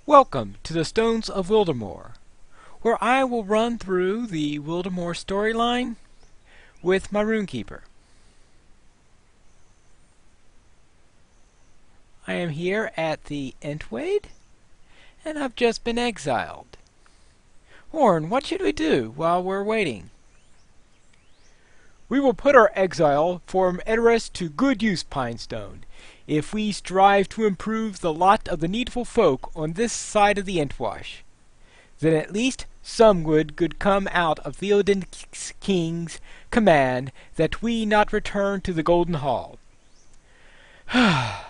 Welcome to the Stones of Wildermore, where I will run through the Wildermore storyline with my Rune-keeper. I am here at the Entwade, and I've just been exiled. Horn, what should we do while we're waiting? We will put our exile from Edoras to good use, Pinestone, if we strive to improve the lot of the needful folk on this side of the Entwash. Then at least some good could come out of Theoden King's command that we not return to the Golden Hall. I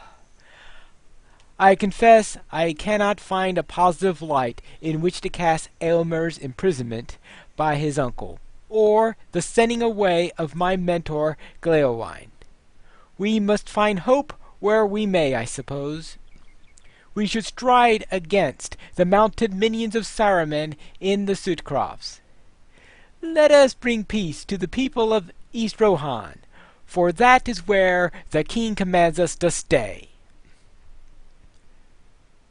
confess I cannot find a positive light in which to cast Aylmer's imprisonment by his uncle, or the sending away of my mentor Gleowine. We must find hope where we may, I suppose. We should stride against the mounted minions of Saruman in the Sudcrofts. Let us bring peace to the people of East Rohan, for that is where the king commands us to stay.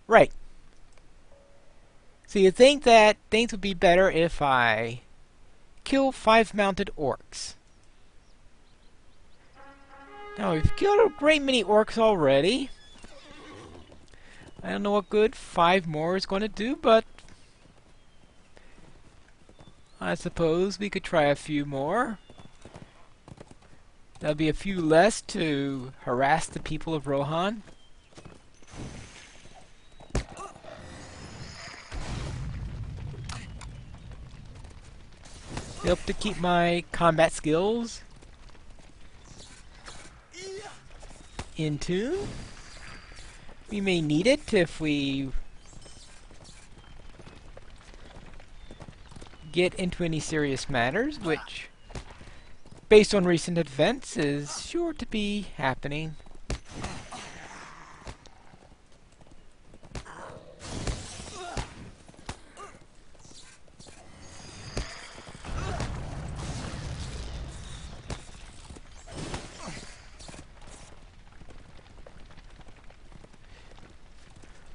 Right. So you think that things would be better if I kill 5 mounted orcs. Now we've killed a great many orcs already. I don't know what good 5 more is going to do, but I suppose we could try a few more. There'll be a few less to harass the people of Rohan. Help to keep my combat skills in tune. We may need it if we get into any serious matters, which, based on recent events, is sure to be happening.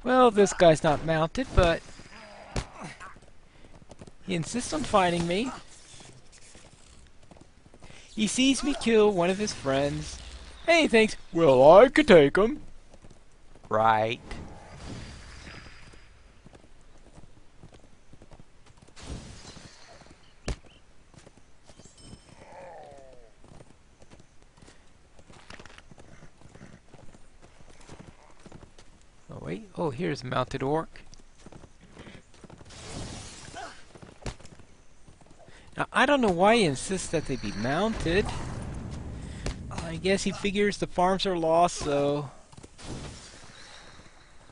Well, this guy's not mounted, but he insists on fighting me. He sees me kill one of his friends, and he thinks, well, I could take him. Right. Oh, wait. Oh, here's a mounted orc. Now, I don't know why he insists that they be mounted. I guess he figures the farms are lost, so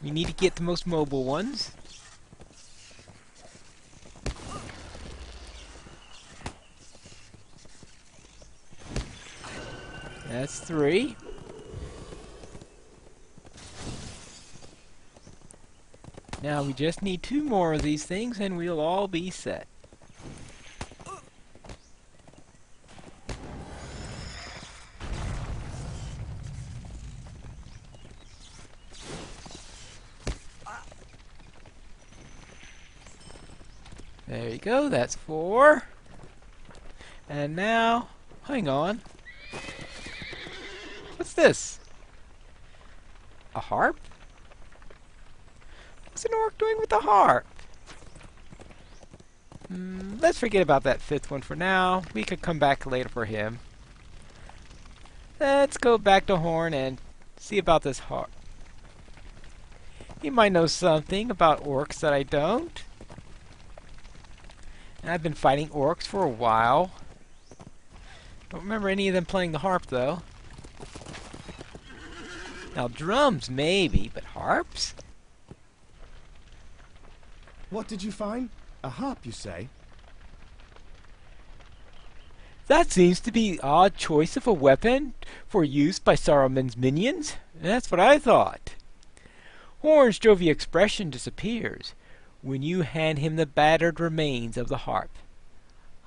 we need to get the most mobile ones. That's 3. Now we just need 2 more of these things and we'll all be set. There you go, that's 4. And now, hang on. What's this? A harp? What's an orc doing with a harp? Let's forget about that 5th one for now. We could come back later for him. Let's go back to Horn and see about this harp. He might know something about orcs that I don't. And I've been fighting orcs for a while. Don't remember any of them playing the harp, though. Now, drums, maybe, but harps? What did you find? A harp, you say? That seems to be an odd choice of a weapon for use by Saruman's minions. That's what I thought. Horn's jovial expression disappears when you hand him the battered remains of the harp.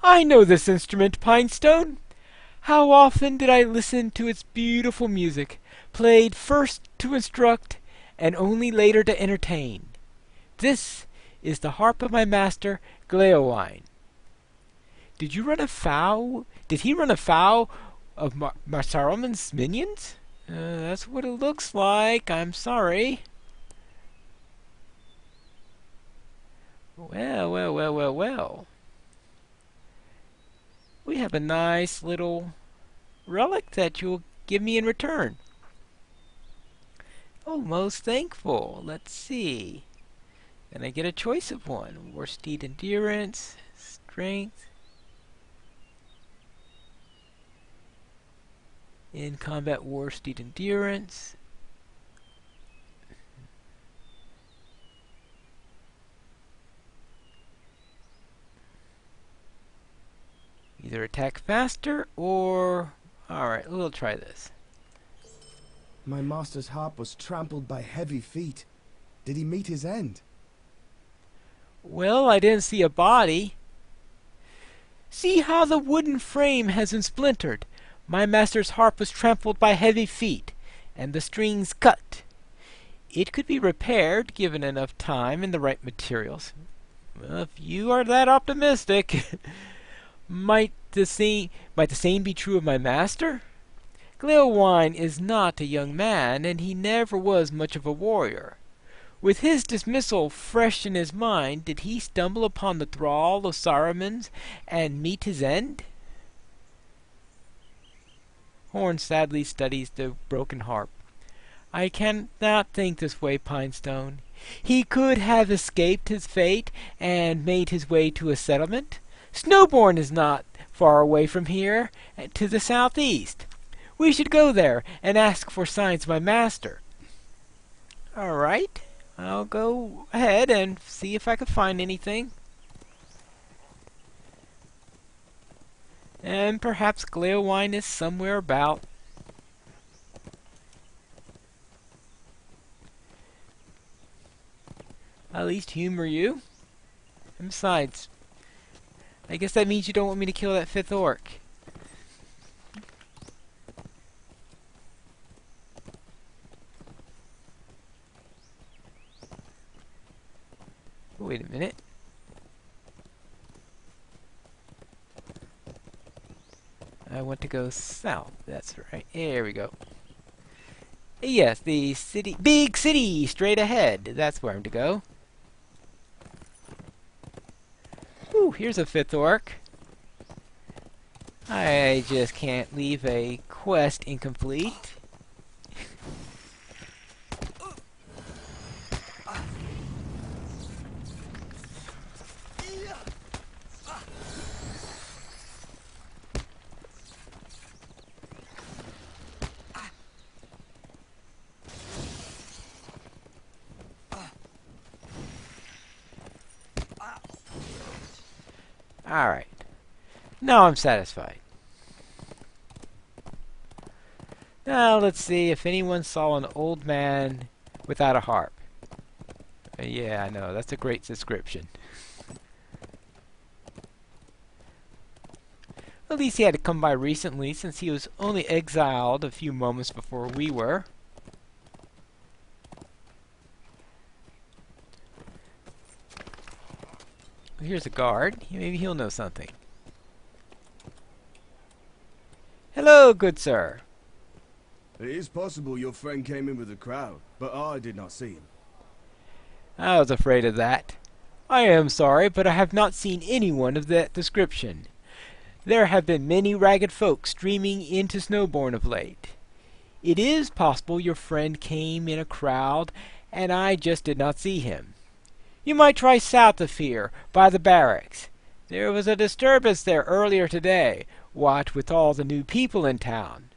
I know this instrument, Pinestone. How often did I listen to its beautiful music, played first to instruct and only later to entertain. This is the harp of my master, Gleowine. Did you run afoul? Did he run afoul of Saruman's minions? That's what it looks like. I'm sorry. Well, well, well, well, well. We have a nice little relic that you'll give me in return. Oh, most thankful. Let's see. And I get a choice of one. War Steed Endurance, Strength, in Combat War Steed Endurance. Either attack faster or... Alright, we'll try this. My master's harp was trampled by heavy feet. Did he meet his end? Well, I didn't see a body. See how the wooden frame has been splintered. My master's harp was trampled by heavy feet, and the strings cut. It could be repaired, given enough time and the right materials. Well, if you are that optimistic... Might the same be true of my master? Gleowine is not a young man, and he never was much of a warrior. With his dismissal fresh in his mind, did he stumble upon the thrall of Saruman's and meet his end? Horn sadly studies the broken harp. I cannot think this way, Pinestone. He could have escaped his fate and made his way to a settlement. Snowbourne is not far away from here, to the southeast. We should go there and ask for signs of my master. All right, I'll go ahead and see if I can find anything. And perhaps Gleowine is somewhere about. I'll at least humor you. And besides, I guess that means you don't want me to kill that 5th orc. Wait a minute. I want to go south. That's right. There we go. Yes, the city, big city, straight ahead. That's where I'm to go. Ooh, here's a 5th orc. I just can't leave a quest incomplete. Alright. Now I'm satisfied. Now let's see if anyone saw an old man without a harp. Yeah, I know. That's a great description. At least he had to come by recently, since he was only exiled a few moments before we were. Here's a guard. Maybe he'll know something. Hello, good sir. It is possible your friend came in with a crowd, but I did not see him. I was afraid of that. I am sorry, but I have not seen anyone of that description. There have been many ragged folk streaming into Snowbourne of late. It is possible your friend came in a crowd, and I just did not see him. You might try south of here, by the barracks. There was a disturbance there earlier today, what with all the new people in town.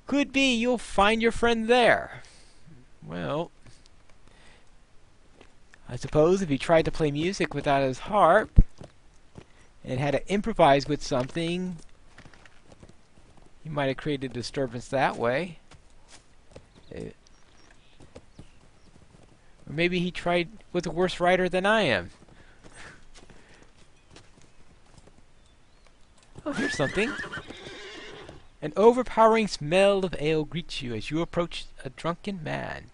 Could be you'll find your friend there. Well, I suppose if he tried to play music without his harp, and had to improvise with something, he might have created a disturbance that way. Or maybe he tried with a worse writer than I am. Oh, here's something. An overpowering smell of ale greets you as you approach a drunken man.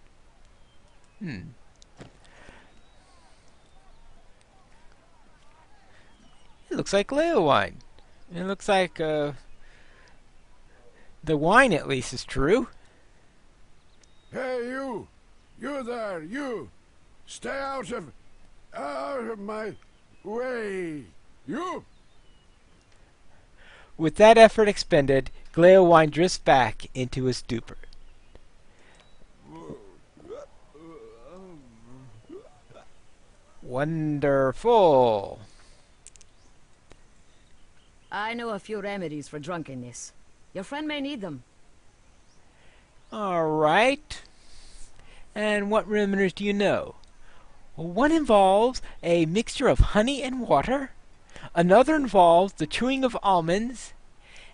looks like Leo wine. It looks like the wine at least is true. Hey, you! You there, you! Stay out of my way! You! With that effort expended, Gleowine drifts back into his stupor. Wonderful. I know a few remedies for drunkenness. Your friend may need them. All right. And what remedies do you know? Well, one involves a mixture of honey and water. Another involves the chewing of almonds.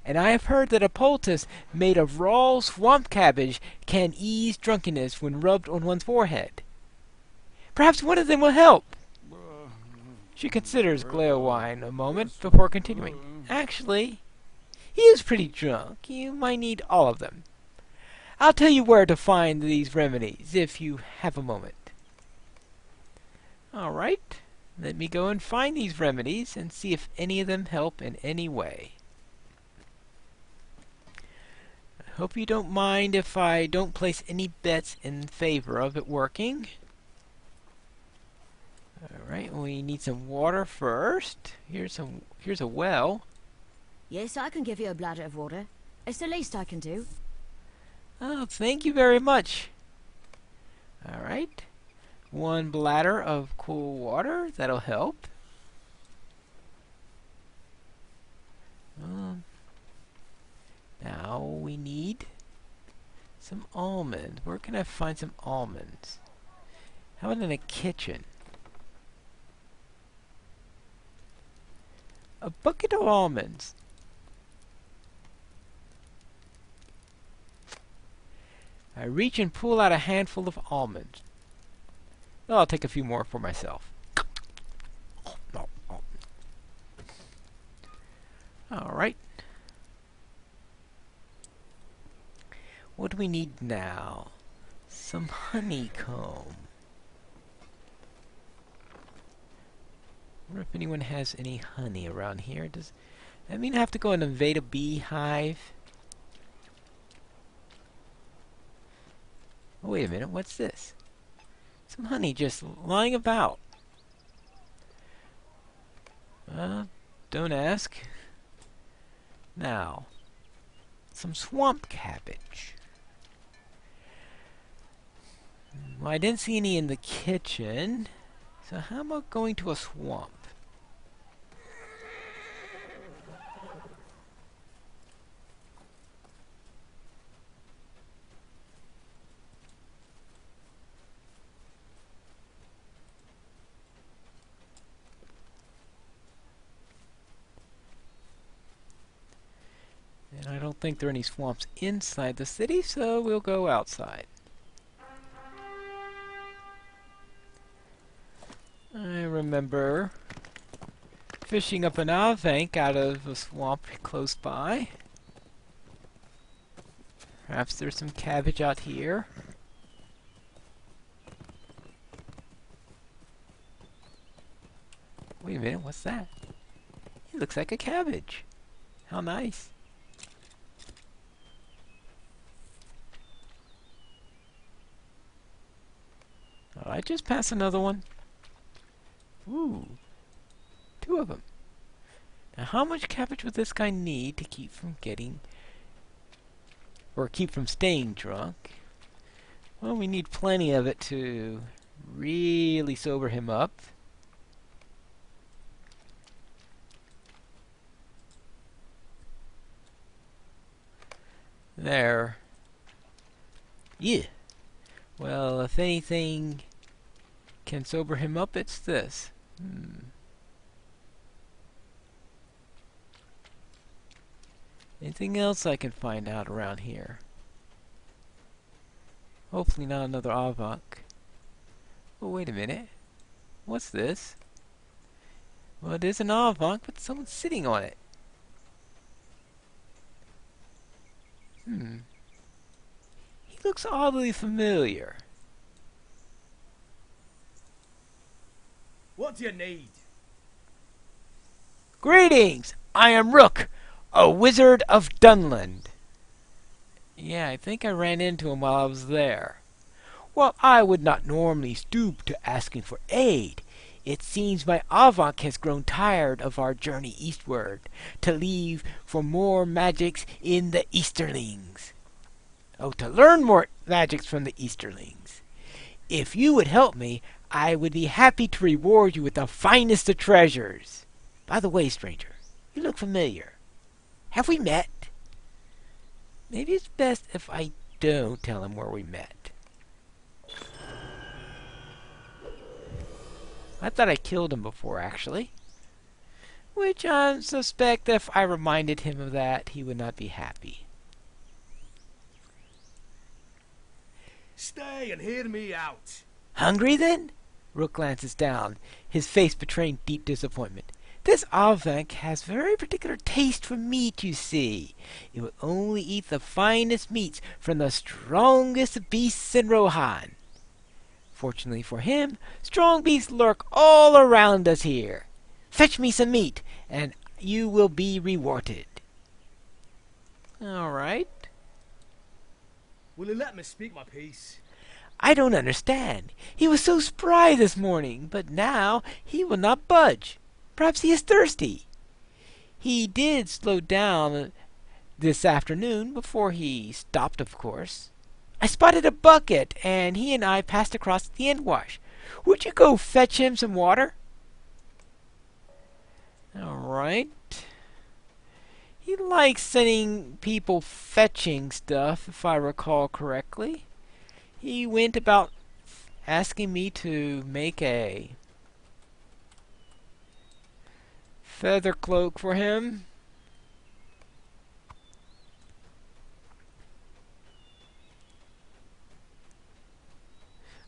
And I have heard that a poultice made of raw swamp cabbage can ease drunkenness when rubbed on one's forehead. Perhaps one of them will help. She considers Gleowine a moment before continuing. Actually, he is pretty drunk. You might need all of them. I'll tell you where to find these remedies if you have a moment. Alright, let me go and find these remedies and see if any of them help in any way. I hope you don't mind if I don't place any bets in favor of it working. Alright, we need some water first. Here's a well. Yes, I can give you a bladder of water. It's the least I can do. Oh, thank you very much. Alright. One bladder of cool water. That'll help. Now we need some almonds. Where can I find some almonds? How about in the kitchen? A bucket of almonds. I reach and pull out a handful of almonds. Well, I'll take a few more for myself. Alright. What do we need now? Some honeycomb. I wonder if anyone has any honey around here. Does that mean I have to go and invade a beehive? Oh, wait a minute, what's this? Some honey just lying about. Don't ask. Now, some swamp cabbage. Well, I didn't see any in the kitchen. So how about going to a swamp? And I don't think there are any swamps inside the city, so we'll go outside. I remember fishing up an bank out of a swamp close by. Perhaps there's some cabbage out here. Wait a minute, what's that? It looks like a cabbage. How nice. I just passed another one. Ooh, 2 of them. Now, how much cabbage would this guy need to keep from getting, or keep from staying drunk? Well, we need plenty of it to really sober him up. There. Yeah. Well, if anything can sober him up, it's this. Anything else I can find out around here? Hopefully not another Avok. Oh, wait a minute. What's this? Well, it is an Avok, but someone's sitting on it. He looks oddly familiar. What do you need? Greetings! I am Rook, a wizard of Dunland. Yeah, I think I ran into him while I was there. Well, I would not normally stoop to asking for aid. It seems my Avonk has grown tired of our journey eastward, to leave for more magics in the Easterlings. Oh, to learn more magics from the Easterlings. If you would help me, I would be happy to reward you with the finest of treasures. By the way, stranger, you look familiar. Have we met? Maybe it's best if I don't tell him where we met. I thought I killed him before, actually. Which I suspect if I reminded him of that, he would not be happy. Stay and hear me out. Hungry, then? Rook glances down, his face betraying deep disappointment. This Avonk has very particular taste for meat, you see. It will only eat the finest meats from the strongest beasts in Rohan. Fortunately for him, strong beasts lurk all around us here. Fetch me some meat, and you will be rewarded. All right. Will you let me speak my piece? I don't understand. He was so spry this morning, but now he will not budge. Perhaps he is thirsty. He did slow down this afternoon, before he stopped, of course. I spotted a bucket, and he and I passed across the end wash. Would you go fetch him some water? All right. He likes sending people fetching stuff, if I recall correctly. He went about asking me to make a feather cloak for him.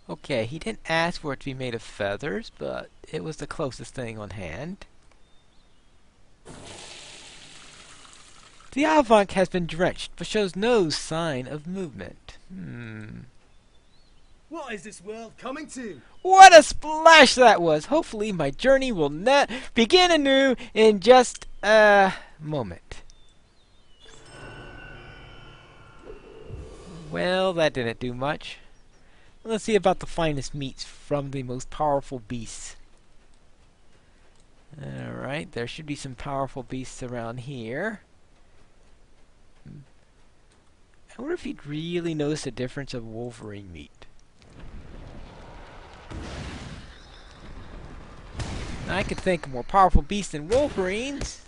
Okay, he didn't ask for it to be made of feathers, but it was the closest thing on hand. The Avonk has been drenched, but shows no sign of movement. What is this world coming to? What a splash that was! Hopefully my journey will begin anew in just a moment. Well, that didn't do much. Let's see about the finest meats from the most powerful beasts. Alright, there should be some powerful beasts around here. I wonder if he'd really notice the difference of wolverine meat. Now, I could think of more powerful beasts than wolverines.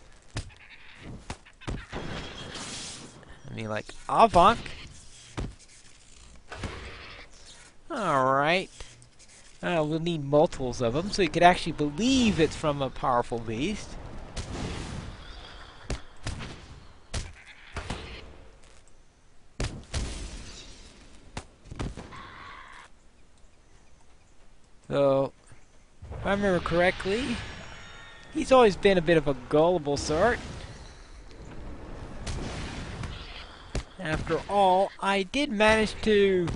I mean, like Avonk. Alright. We'll need multiples of them so you could actually believe it's from a powerful beast. So, if I remember correctly, he's always been a bit of a gullible sort. After all, I did manage to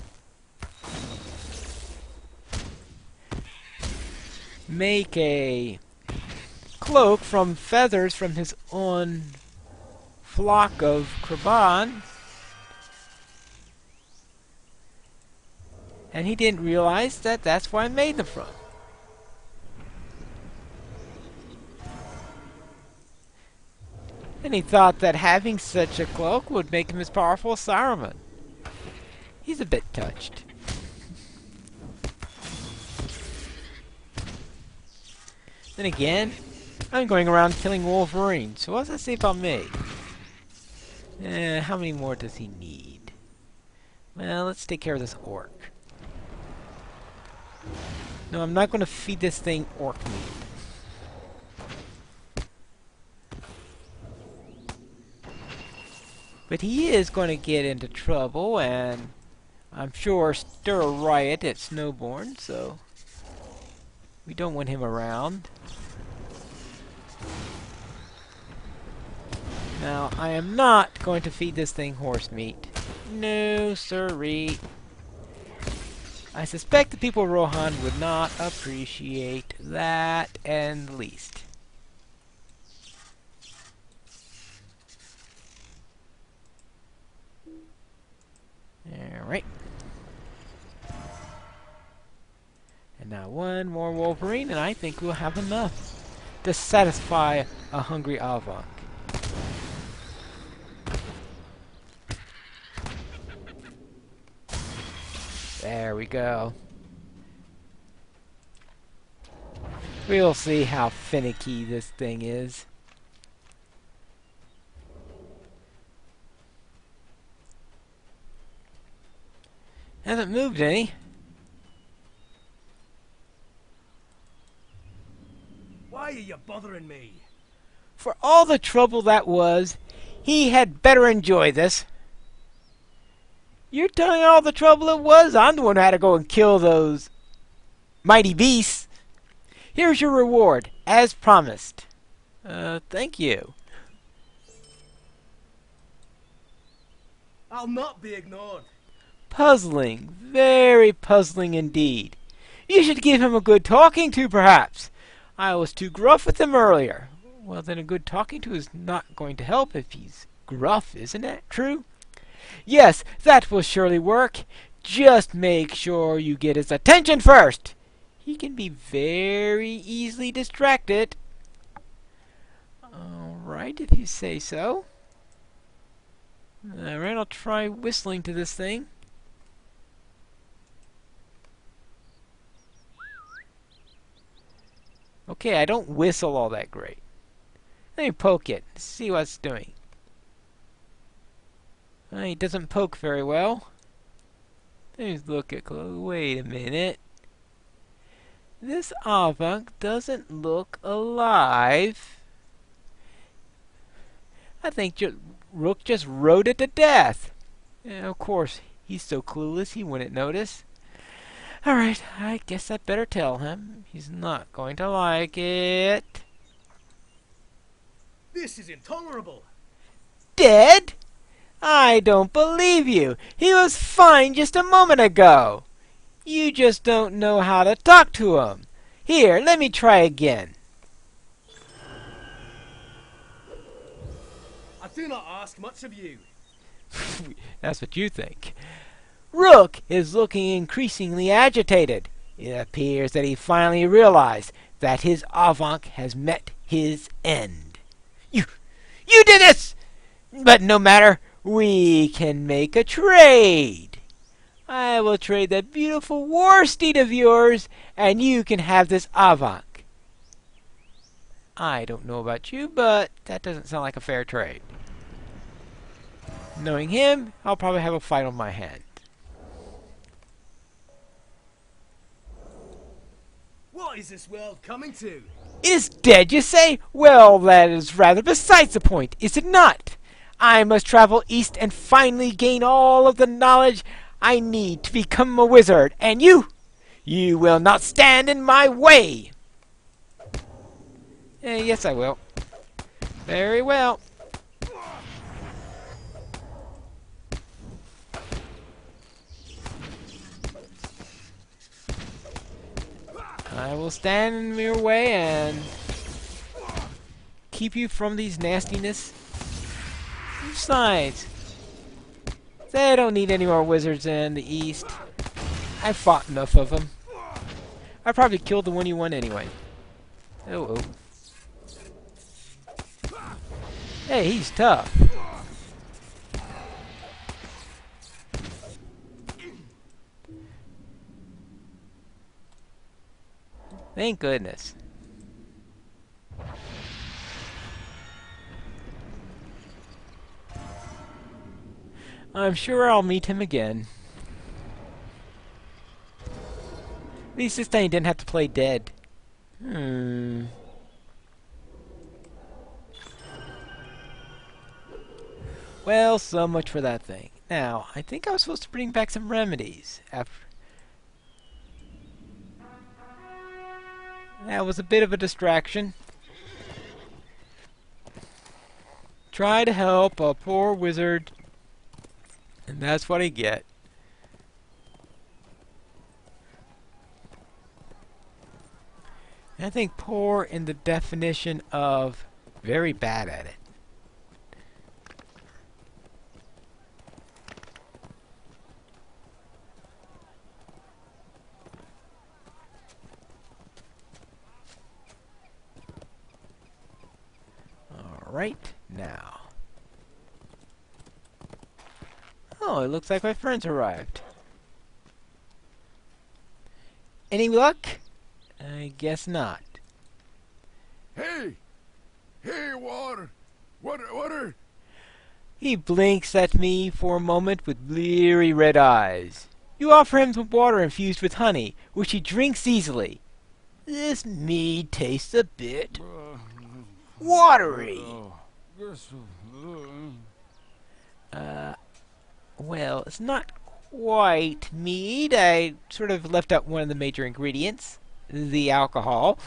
make a cloak from feathers from his own flock of Kraban. And he didn't realize that that's where I made them from. And he thought that having such a cloak would make him as powerful as Saruman. He's a bit touched. Then again, I'm going around killing Wolverines, so what does that say about me? How many more does he need? Well, let's take care of this orc. No, I'm not going to feed this thing orc meat. But he is going to get into trouble, and I'm sure stir a riot at Snowborn, so we don't want him around. Now, I am not going to feed this thing horse meat. No, sirree. I suspect the people of Rohan would not appreciate that in the least. one more Wolverine, and I think we'll have enough to satisfy a hungry Avonk. There we go. We'll see how finicky this thing is. Hasn't moved any. Why are you bothering me? For all the trouble that was, he had better enjoy this. You're telling all the trouble it was? I'm the one who had to go and kill those mighty beasts. Here's your reward, as promised. Thank you. I'll not be ignored. Puzzling. Very puzzling indeed. You should give him a good talking to, perhaps. I was too gruff with him earlier. Well, then a good talking to is not going to help if he's gruff, isn't that true? Yes, that will surely work. Just make sure you get his attention first. He can be very easily distracted. Alright, if you say so. Alright, I'll try whistling to this thing. Okay, I don't whistle all that great. Let me poke it, see what it's doing. It doesn't poke very well. Let me look at close. Wait a minute. This Avonk doesn't look alive. I think Rook just rode it to death. And of course, he's so clueless he wouldn't notice. Alright, I guess I better tell him. He's not going to like it. This is intolerable. Dead? I don't believe you. He was fine just a moment ago. You just don't know how to talk to him. Here, let me try again. I do not ask much of you. That's what you think. Rook is looking increasingly agitated. It appears that he finally realized that his Avonk has met his end. You did this! But no matter, we can make a trade. I will trade that beautiful war steed of yours, and you can have this Avonk. I don't know about you, but that doesn't sound like a fair trade. Knowing him, I'll probably have a fight on my hand. What is this world coming to? It is dead, you say? Well, that is rather besides the point, is it not? I must travel east and finally gain all of the knowledge I need to become a wizard. And you will not stand in my way. Yes, I will. Very well. I will stand in your way and keep you from these nastiness. Besides, they don't need any more wizards in the east. I fought enough of them. I probably killed the one you want anyway. Oh. Hey, he's tough. Thank goodness. I'm sure I'll meet him again. At least this time he didn't have to play dead. Well, so much for that thing. Now, I think I was supposed to bring back some remedies after. That was a bit of a distraction. Try to help a poor wizard, and that's what I get. I think poor in the definition of very bad at it. right now. Oh, it looks like my friends arrived. Any luck? I guess not. Hey! Hey, water! Water! He blinks at me for a moment with bleary red eyes. You offer him some water infused with honey, which he drinks easily. This mead tastes a bit watery. Well, it's not quite mead. I sort of left out one of the major ingredients, the alcohol.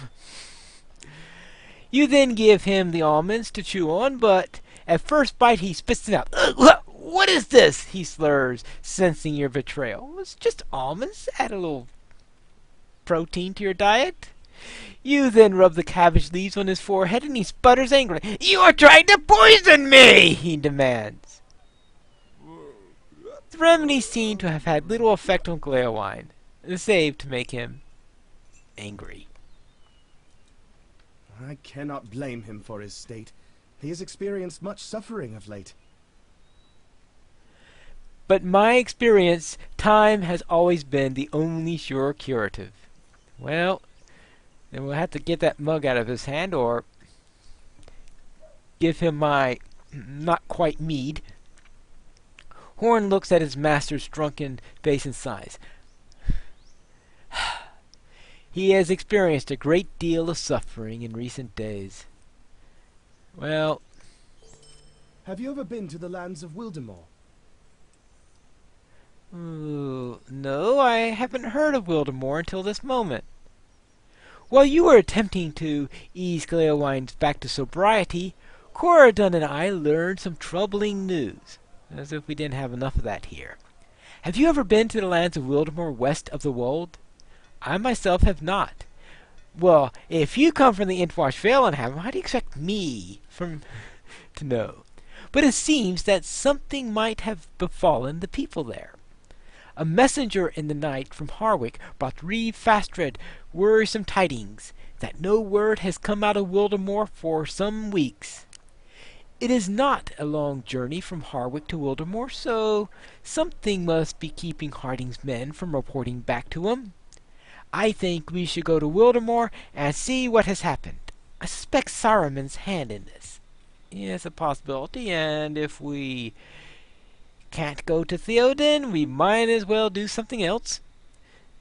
You then give him the almonds to chew on, but at first bite he spits them out. What is this? He slurs, sensing your betrayal. It's just almonds. Add a little protein to your diet. You then rub the cabbage leaves on his forehead and he sputters angrily. You are trying to poison me, he demands. The remedy seemed to have had little effect on Gleowine, save to make him angry. I cannot blame him for his state. He has experienced much suffering of late. But my experience, time has always been the only sure curative. Well, then we'll have to get that mug out of his hand or give him my not quite mead. Horn looks at his master's drunken face and sighs. He has experienced a great deal of suffering in recent days. Well... Have you ever been to the lands of Wildermore? No, I haven't heard of Wildermore until this moment. While you were attempting to ease Gleowine back to sobriety, Coradon and I learned some troubling news. As if we didn't have enough of that here. Have you ever been to the lands of Wildermore west of the Wold? I myself have not. Well, if you come from the Intwash Vale and haven't, how do you expect me to know? But it seems that something might have befallen the people there. A messenger in the night from Harwick brought 3 fast-read, worrisome tidings that no word has come out of Wildermore for some weeks. It is not a long journey from Harwick to Wildermore, so something must be keeping Harding's men from reporting back to him. I think we should go to Wildermore and see what has happened. I suspect Saruman's hand in this. It's a possibility, and if we can't go to Theoden, we might as well do something else.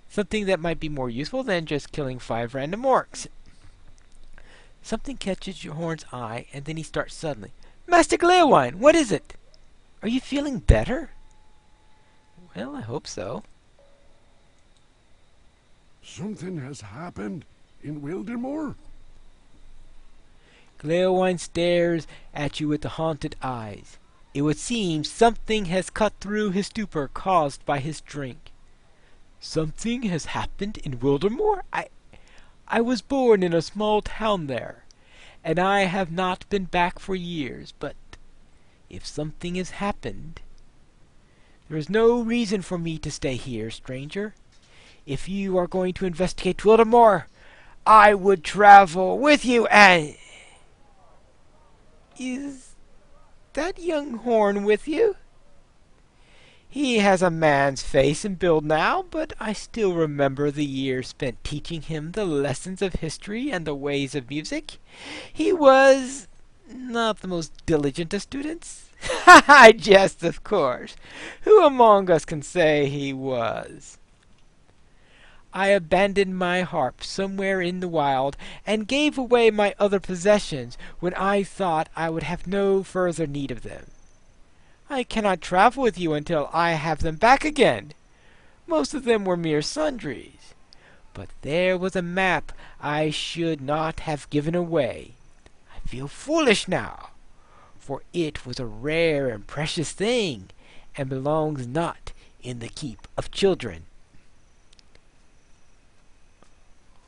Something that might be more useful than just killing 5 random orcs. Something catches your Horn's eye, and then he starts suddenly. Master Gleowine, what is it? Are you feeling better? Well, I hope so. Something has happened in Wildermore? Gleowine stares at you with the haunted eyes. It would seem something has cut through his stupor caused by his drink. Something has happened in Wildermore? I was born in a small town there, and I have not been back for years, but if something has happened, there is no reason for me to stay here, stranger. If you are going to investigate Wildermore, I would travel with you and... Is that young Horn with you? He has a man's face and build now, but I still remember the years spent teaching him the lessons of history and the ways of music. He was not the most diligent of students. I jest, of course. Who among us can say he was? I abandoned my harp somewhere in the wild and gave away my other possessions when I thought I would have no further need of them. I cannot travel with you until I have them back again. Most of them were mere sundries. But there was a map I should not have given away. I feel foolish now, for it was a rare and precious thing, and belongs not in the keep of children.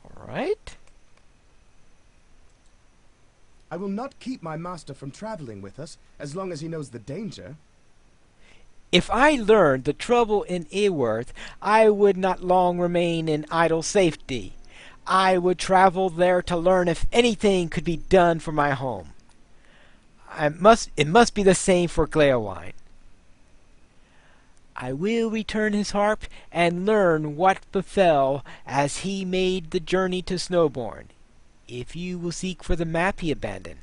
All right. I will not keep my master from traveling with us, as long as he knows the danger. If I learned the trouble in Eworth, I would not long remain in idle safety. I would travel there to learn if anything could be done for my home. it must be the same for Gleowine. I will return his harp and learn what befell as he made the journey to Snowbourne. If you will seek for the map he abandoned,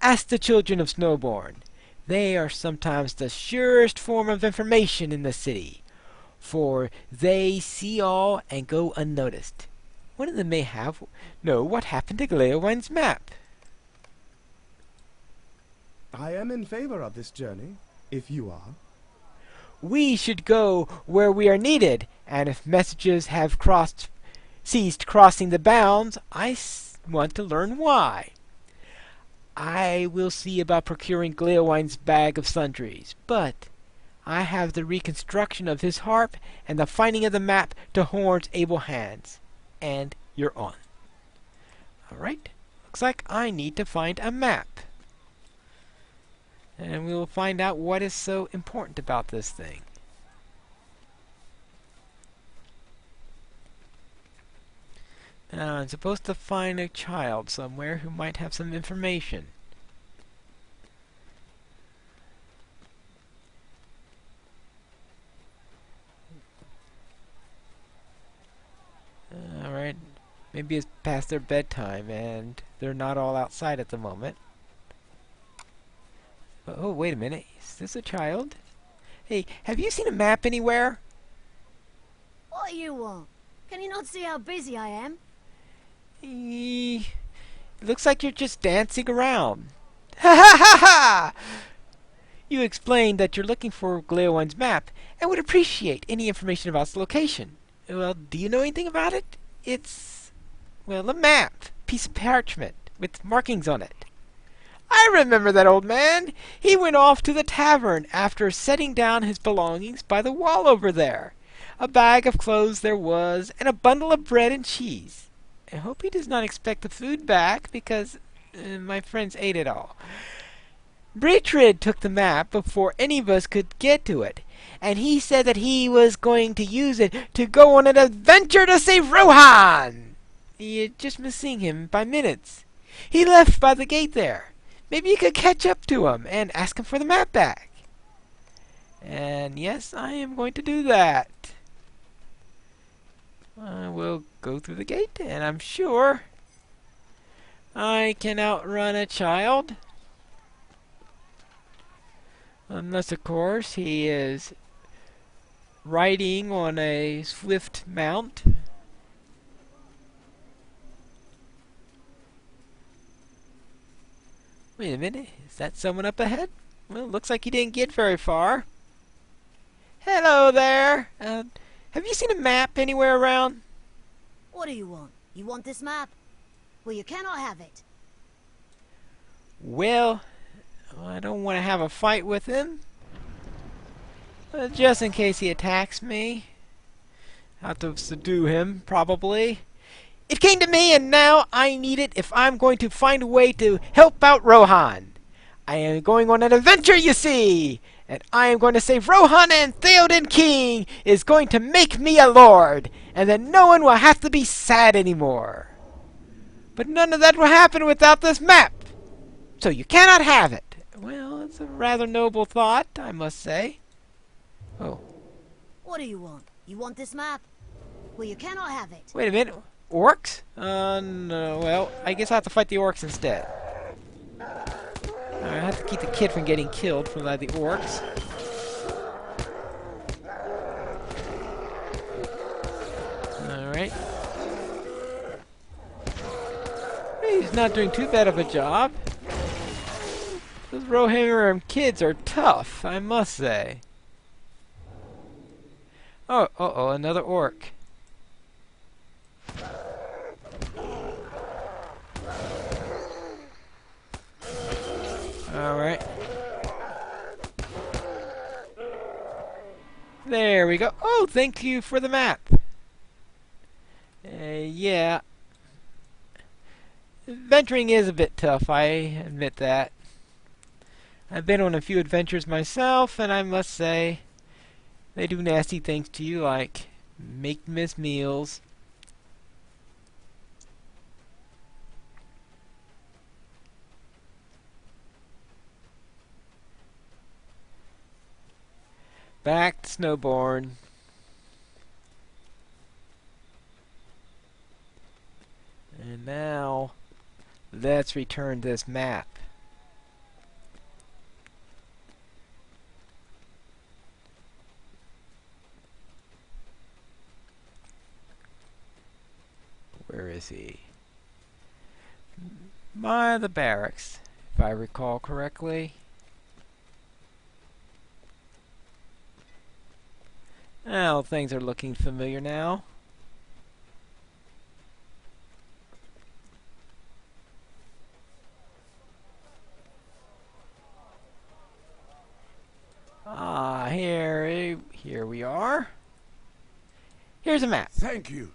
ask the children of Snowbourne. They are sometimes the surest form of information in the city, for they see all and go unnoticed. One of them may know what happened to Gleowine's map. I am in favor of this journey, if you are. We should go where we are needed, and if messages have ceased crossing the bounds, I want to learn why. I will see about procuring Gleowine's bag of sundries, but I have the reconstruction of his harp and the finding of the map to Horn's able hands. And you're on. Alright, looks like I need to find a map. And we will find out what is so important about this thing. Now, I'm supposed to find a child somewhere who might have some information. Alright, maybe it's past their bedtime and they're not all outside at the moment. Oh, wait a minute. Is this a child? Hey, have you seen a map anywhere? What do you want? Can you not see how busy I am? It looks like you're just dancing around. Ha ha ha ha! You explained that you're looking for Gleowine's map and would appreciate any information about its location. Well, do you know anything about it? It's, well, a map. Piece of parchment with markings on it. I remember that old man. He went off to the tavern after setting down his belongings by the wall over there. A bag of clothes there was, and a bundle of bread and cheese. I hope he does not expect the food back, because my friends ate it all. Britrid took the map before any of us could get to it, and he said that he was going to use it to go on an adventure to save Rohan. You're just missing him by minutes. He left by the gate there. Maybe you could catch up to him and ask him for the map back. And yes, I am going to do that. I will go through the gate, and I'm sure I can outrun a child. Unless, of course, he is riding on a swift mount. Wait a minute, is that someone up ahead? Well, looks like he didn't get very far. Hello there! Have you seen a map anywhere around? What do you want? You want this map? Well, you cannot have it. Well, I don't want to have a fight with him. Just in case he attacks me. I'll have to subdue him, probably. It came to me, and now I need it if I'm going to find a way to help out Rohan. I am going on an adventure, you see! And I am going to save Rohan, and Theoden King is going to make me a lord, and then no one will have to be sad anymore. But none of that will happen without this map, so you cannot have it. Well, it's a rather noble thought, I must say. Oh. What do you want? You want this map? Well, you cannot have it. Wait a minute. Orcs? No. Well, I guess I'll have to fight the orcs instead. I have to keep the kid from getting killed from the orcs. Alright. He's not doing too bad of a job. Those Rohirrim kids are tough, I must say. Oh, uh-oh, another orc. Alright. There we go. Oh, thank you for the map. Yeah. Adventuring is a bit tough, I admit that. I've been on a few adventures myself, and I must say, they do nasty things to you, like make miss meals. Back to Snowborn. And now, let's return this map. Where is he? By the barracks, if I recall correctly. Well, things are looking familiar now. Ah, here we are. Here's a map. Thank you.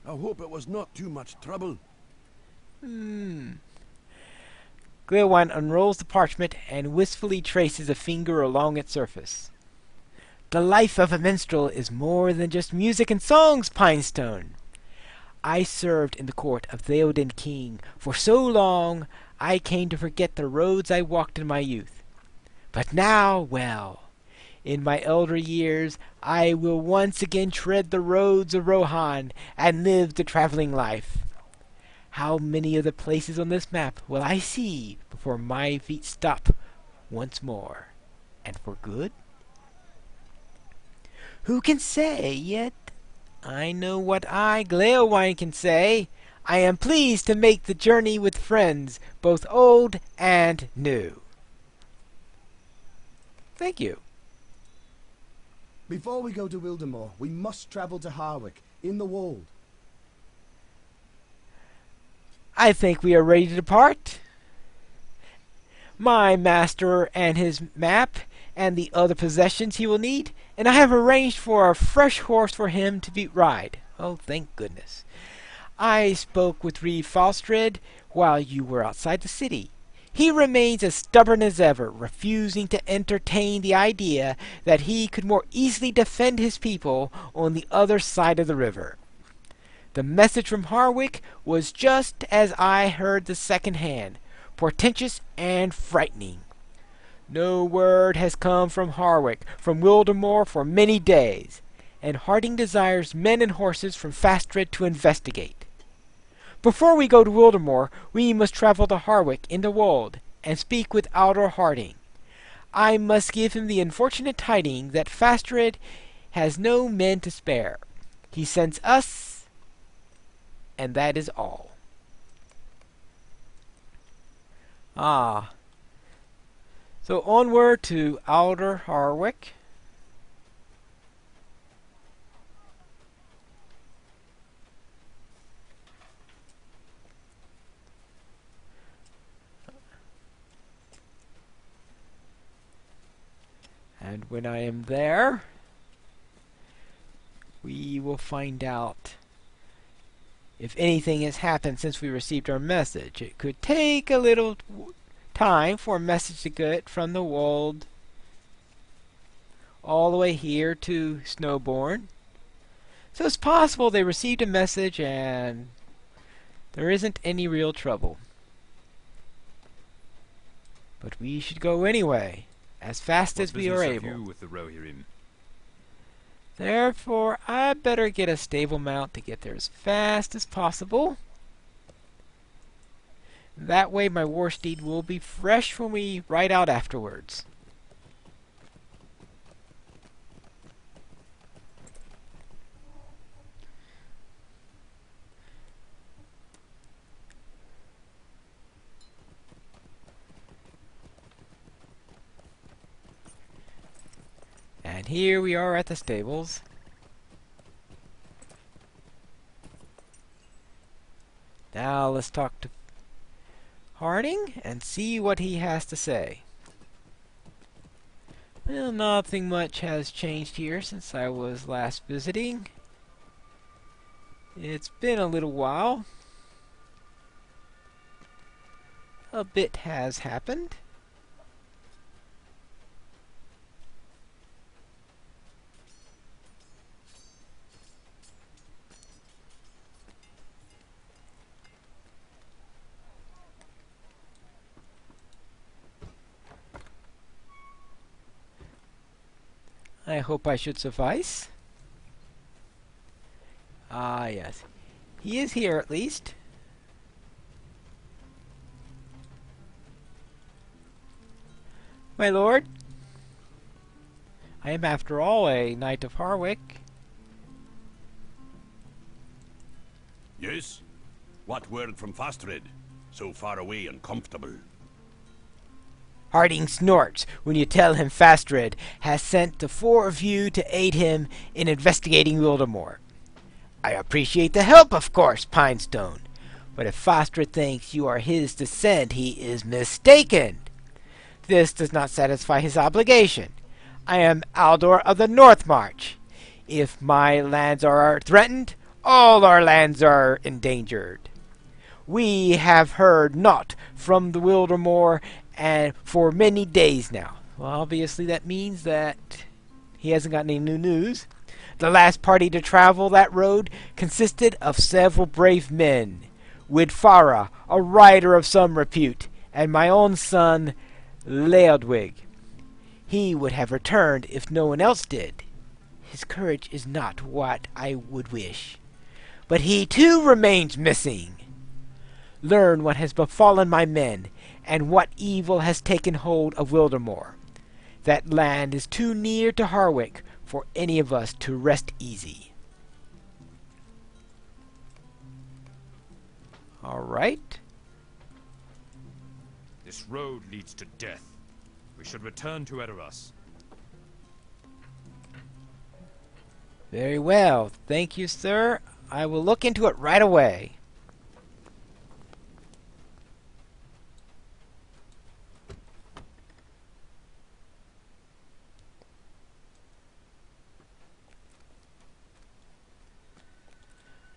I hope it was not too much trouble. Gleowine unrolls the parchment and wistfully traces a finger along its surface. The life of a minstrel is more than just music and songs, Pinestone. I served in the court of Theoden King for so long I came to forget the roads I walked in my youth. But now, well, in my elder years I will once again tread the roads of Rohan and live the traveling life. How many of the places on this map will I see before my feet stop once more, and for good? Who can say, yet I know what I, Gleowine, can say. I am pleased to make the journey with friends, both old and new. Thank you. Before we go to Wildermore, we must travel to Harwick, in the Wold. I think we are ready to depart. My master and his map and the other possessions he will need, and I have arranged for a fresh horse for him to ride. Oh, thank goodness. I spoke with Reeve Falstred while you were outside the city. He remains as stubborn as ever, refusing to entertain the idea that he could more easily defend his people on the other side of the river. The message from Harwick was just as I heard the second hand, portentous and frightening. No word has come from Harwick, from Wildermore for many days, and Harding desires men and horses from Fastred to investigate. Before we go to Wildermore, we must travel to Harwick in the Wold and speak with Aldor Harding. I must give him the unfortunate tidings that Fastred has no men to spare. He sends us, and that is all. Ah. So onward to Aldor Harwick. And when I am there, we will find out if anything has happened since we received our message. It could take a little time for a message to get from the Wold all the way here to Snowborn. So it's possible they received a message and there isn't any real trouble. But we should go anyway, as fast as we are able. You with the Rohirrim? Therefore, I better get a stable mount to get there as fast as possible. That way my war steed will be fresh when we ride out afterwards. And here we are at the stables. Now let's talk to Harding and see what he has to say. Well, nothing much has changed here since I was last visiting. It's been a little while. A bit has happened. I hope I should suffice. Ah, yes. He is here, at least. My lord, I am after all a knight of Harwick. Yes? What word from Fastred? So far away and comfortable. Harding snorts when you tell him Fastred has sent the four of you to aid him in investigating Wildermore. I appreciate the help, of course, Pinestone, but if Fastred thinks you are his to send, he is mistaken. This does not satisfy his obligation. I am Aldor of the North March. If my lands are threatened, all our lands are endangered. We have heard naught from the Wildermore and for many days now. Well, obviously that means that he hasn't got any new news. The last party to travel that road consisted of several brave men, Widfara, a rider of some repute, and my own son, Leodwig. He would have returned if no one else did. His courage is not what I would wish. But he too remains missing. Learn what has befallen my men, and what evil has taken hold of Wildermore. That land is too near to Harwick for any of us to rest easy. All right. This road leads to death. We should return to Erebus. Very well. Thank you, sir. I will look into it right away.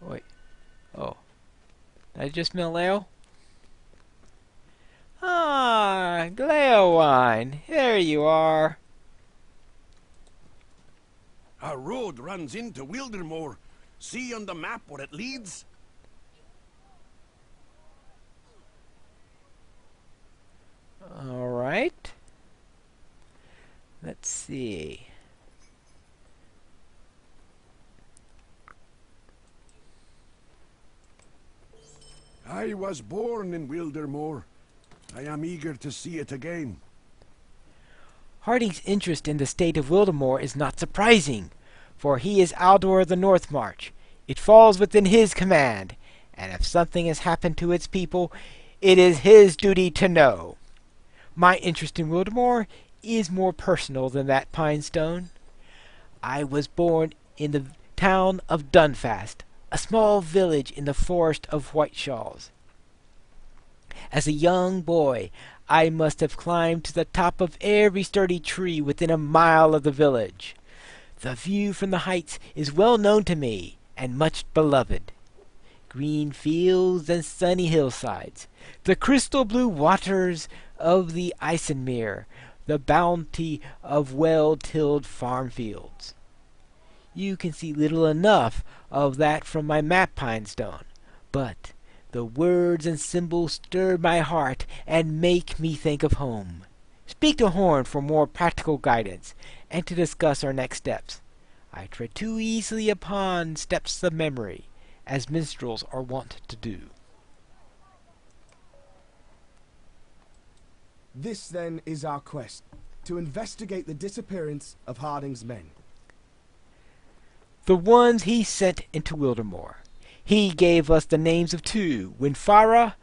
Wait. Oh. Did I just smell ale? Ah, Gleo wine. There you are. Our road runs into Wildermore. See on the map where it leads? All right. Let's see. I was born in Wildermore. I am eager to see it again. Harding's interest in the state of Wildermore is not surprising, for he is Aldor of the North March. It falls within his command, and if something has happened to its people, it is his duty to know. My interest in Wildermore is more personal than that, Pinestone. I was born in the town of Dunfast, a small village in the forest of Whiteshawls. As a young boy, I must have climbed to the top of every sturdy tree within a mile of the village. The view from the heights is well known to me, and much beloved. Green fields and sunny hillsides, the crystal blue waters of the Eisenmere, the bounty of well-tilled farm fields. You can see little enough of that from my map, Pinestone, but the words and symbols stir my heart and make me think of home. Speak to Horn for more practical guidance and to discuss our next steps. I tread too easily upon steps of memory, as minstrels are wont to do. This, then, is our quest, to investigate the disappearance of Harding's men. The ones he sent into Wildermore. He gave us the names of two, Widfara,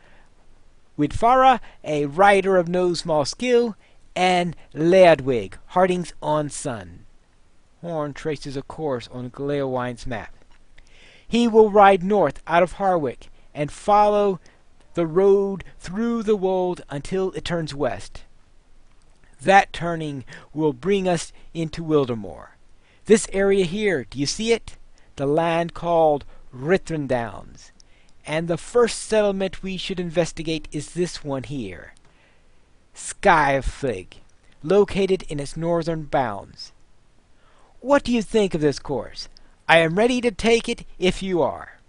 a rider of no small skill, and Leodwig, Harding's own son. Horn traces a course on Gleowine's map. He will ride north out of Harwick and follow the road through the wold until it turns west. That turning will bring us into Wildermore. This area here, do you see it? The land called Rithrin Downs. And the first settlement we should investigate is this one here, Skyflig, located in its northern bounds. What do you think of this course? I am ready to take it if you are.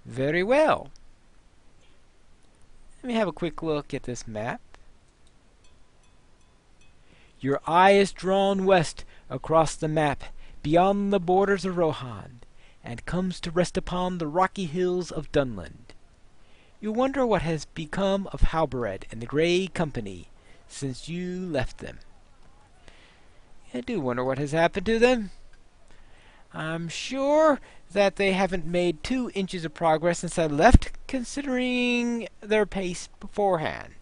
Very well. Let me have a quick look at this map. Your eye is drawn west across the map, beyond the borders of Rohan, and comes to rest upon the rocky hills of Dunland. You wonder what has become of Halbered and the Grey Company since you left them. I do wonder what has happened to them. I'm sure that they haven't made 2 inches of progress since I left, considering their pace beforehand.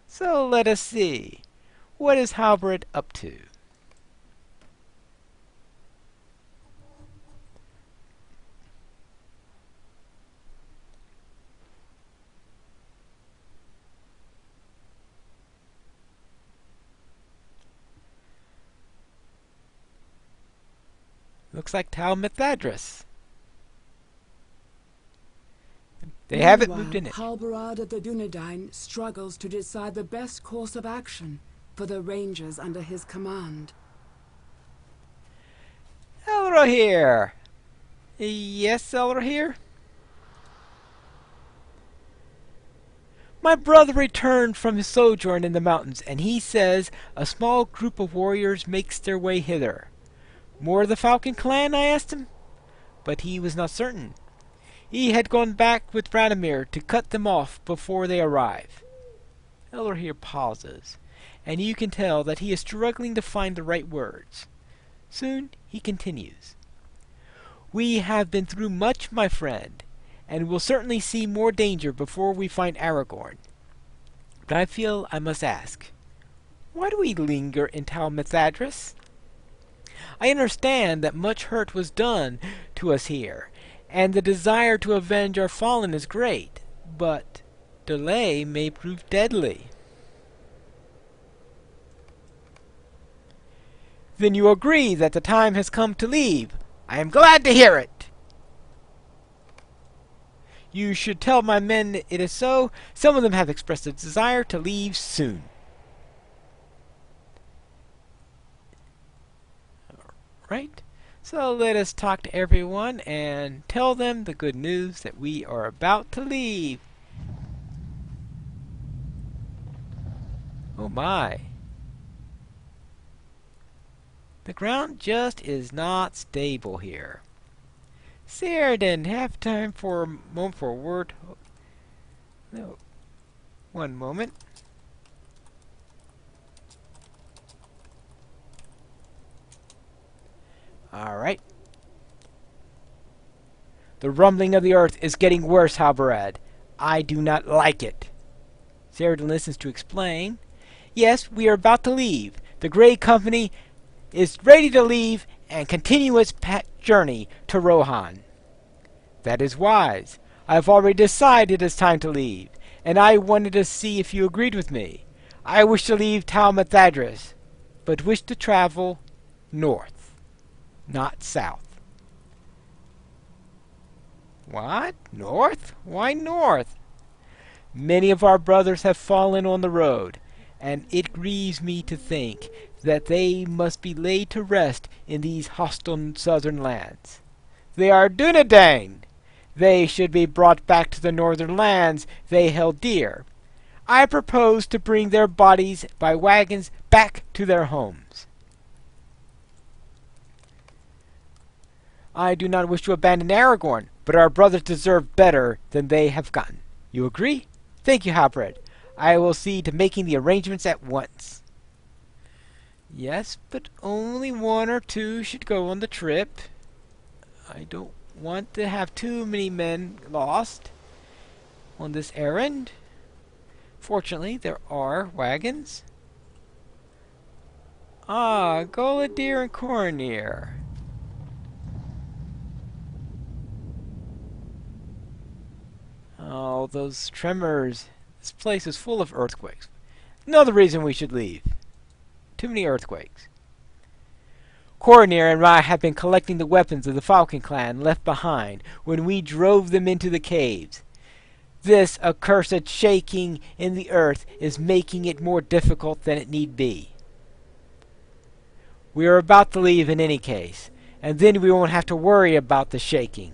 So let us see. What is Halbered up to? Looks like Tal Mithadris. They haven't moved in it. Halberad of the Dunedain struggles to decide the best course of action for the rangers under his command. Elrohir! Yes, Elrohir? My brother returned from his sojourn in the mountains, and he says a small group of warriors makes their way hither. More of the Falcon clan, I asked him, but he was not certain. He had gone back with Radomir to cut them off before they arrive. Elrohir pauses, and you can tell that he is struggling to find the right words. Soon he continues. We have been through much, my friend, and will certainly see more danger before we find Aragorn. But I feel I must ask, why do we linger in Tal Mithadris? I understand that much hurt was done to us here, and the desire to avenge our fallen is great, but delay may prove deadly. Then you agree that the time has come to leave. I am glad to hear it. You should tell my men it is so. Some of them have expressed a desire to leave soon. Right? So let us talk to everyone and tell them the good news that we are about to leave. Oh my. The ground just is not stable here. Ceridan, have time for a moment for a word. No. One moment. Alright. The rumbling of the earth is getting worse, Halberad. I do not like it. Ceridan listens to explain. Yes, we are about to leave. The Grey Company is ready to leave and continue its journey to Rohan. That is wise. I have already decided it is time to leave, and I wanted to see if you agreed with me. I wish to leave Tal Mithadris, but wish to travel north, not south. What? North? Why north? Many of our brothers have fallen on the road, and it grieves me to think that they must be laid to rest in these hostile southern lands. They are Dunedain. They should be brought back to the northern lands they held dear. I propose to bring their bodies by wagons back to their homes. I do not wish to abandon Aragorn, but our brothers deserve better than they have gotten. You agree? Thank you, Halbered. I will see to making the arrangements at once. Yes, but only 1 or 2 should go on the trip. I don't want to have too many men lost on this errand. Fortunately, there are wagons. Ah, Goladir and Cornir. Oh, those tremors. This place is full of earthquakes. Another reason we should leave. Too many earthquakes. Cornir and I have been collecting the weapons of the Falcon clan left behind when we drove them into the caves. This accursed shaking in the earth is making it more difficult than it need be. We are about to leave in any case, and then we won't have to worry about the shaking.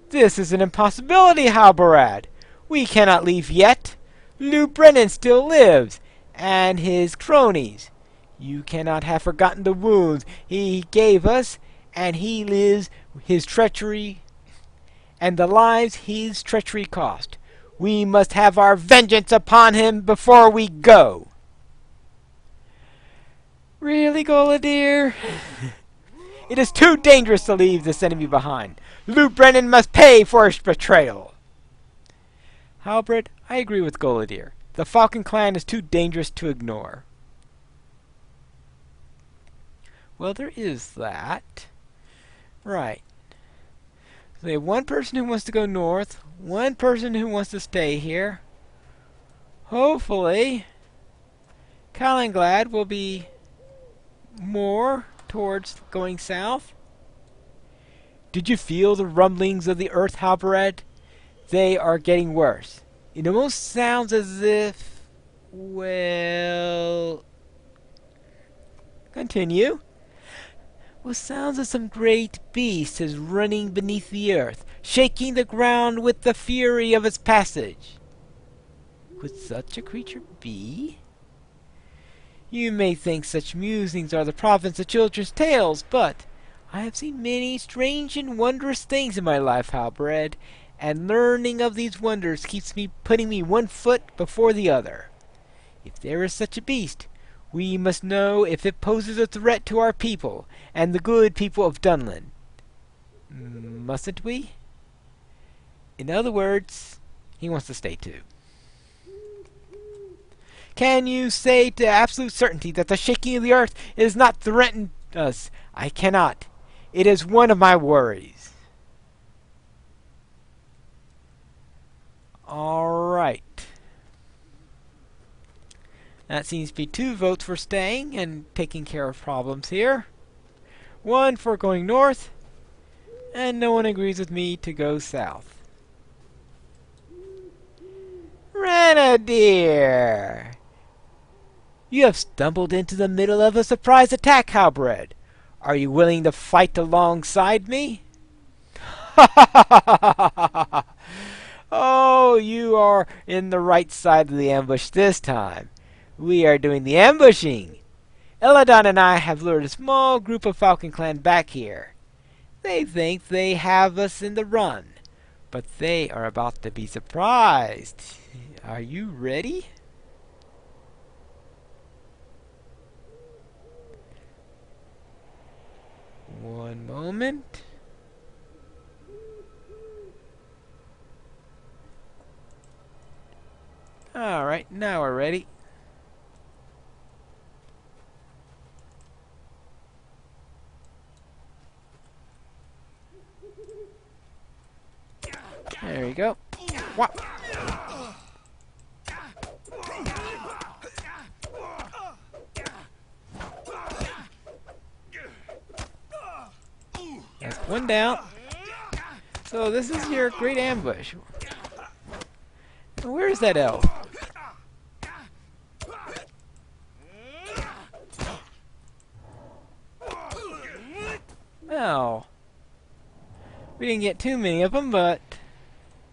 This is an impossibility, Halberad. We cannot leave yet. Lou Brennan still lives, and his cronies. You cannot have forgotten the wounds he gave us, and he lives his treachery, and the lives his treachery cost. We must have our vengeance upon him before we go. Really, Goladier? It is too dangerous to leave this enemy behind. Lou Brennan must pay for his betrayal. Halberd, I agree with Goladier. The Falcon Clan is too dangerous to ignore. Well, there is that. Right. So we have one person who wants to go north, one person who wants to stay here. Hopefully, Kalinglad will be more towards going south. Did you feel the rumblings of the earth, Halberd? They are getting worse. It almost sounds as if... Well... Continue. Well, sounds of some great beast is running beneath the earth, shaking the ground with the fury of its passage. Could such a creature be? You may think such musings are the province of children's tales, but I have seen many strange and wondrous things in my life, Halberd, and learning of these wonders keeps me putting me one foot before the other. If there is such a beast, we must know if it poses a threat to our people and the good people of Dunland. Mustn't we? In other words, he wants to stay too. Can you say to absolute certainty that the shaking of the earth is not threatening us? I cannot. It is one of my worries. Alright. That seems to be 2 votes for staying and taking care of problems here. 1 for going north, and no one agrees with me to go south. Grenadier! You have stumbled into the middle of a surprise attack, Halberd. Are you willing to fight alongside me? Oh, you are in the right side of the ambush this time. We are doing the ambushing. Eladon and I have lured a small group of Falcon Clan back here. They think they have us in the run, but they are about to be surprised. Are you ready? One moment. Alright, now we're ready. There we go. What? That's one down. So this is your great ambush. Where is that elf? Well, we didn't get too many of them, but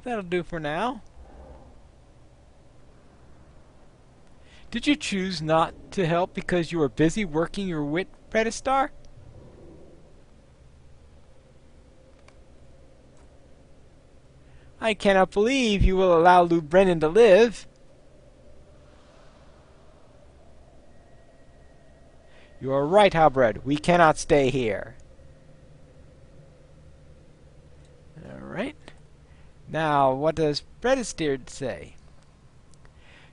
that'll do for now. Did you choose not to help because you were busy working your wit, Predestar? I cannot believe you will allow Lou Brennan to live. You are right, Halberd. We cannot stay here. Alright. Now, what does Predestar say?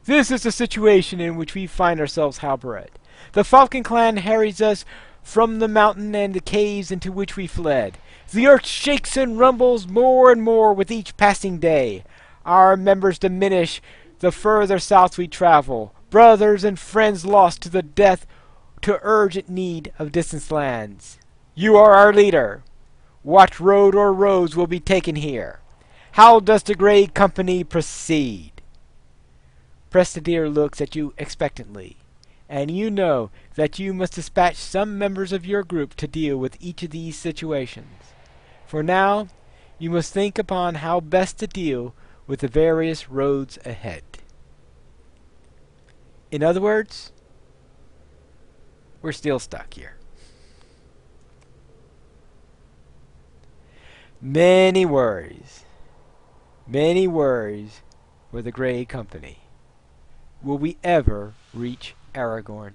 This is the situation in which we find ourselves, Halberd. The Falcon Clan harries us from the mountain and the caves into which we fled. The earth shakes and rumbles more and more with each passing day. Our members diminish the further south we travel. Brothers and friends lost to the death to urgent need of distant lands. You are our leader. What road or roads will be taken here? How does the Grey Company proceed? Predestar looks at you expectantly, and you know that you must dispatch some members of your group to deal with each of these situations. For now, you must think upon how best to deal with the various roads ahead. In other words, we're still stuck here. Many worries for the Grey Company. Will we ever reach Aragorn?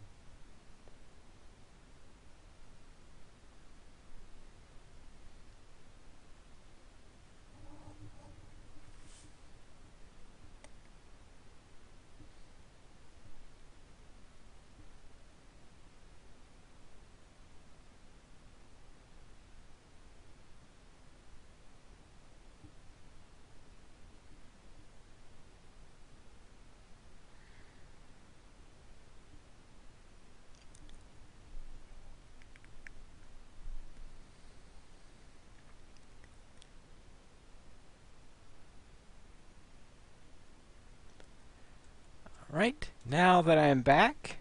Right, now that I am back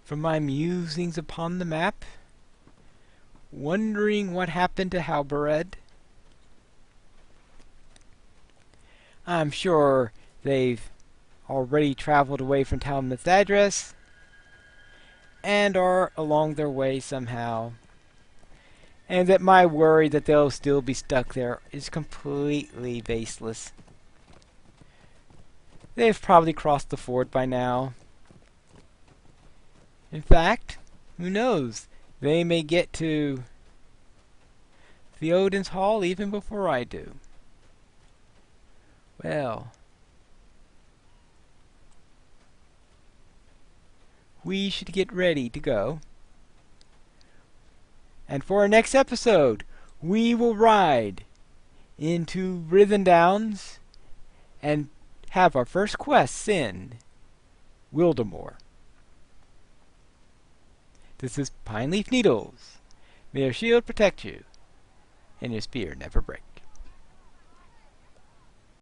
from my musings upon the map, wondering what happened to Halbered. I'm sure they've already traveled away from Talmud's address and are along their way somehow, and that my worry that they'll still be stuck there is completely baseless. They've probably crossed the ford by now. In fact, who knows? They may get to the Odin's Hall even before I do. Well, we should get ready to go. And for our next episode, we will ride into Rhythm Downs and have our first quests in Wildermore. This is Pine Leaf Needles. May your shield protect you, and your spear never break.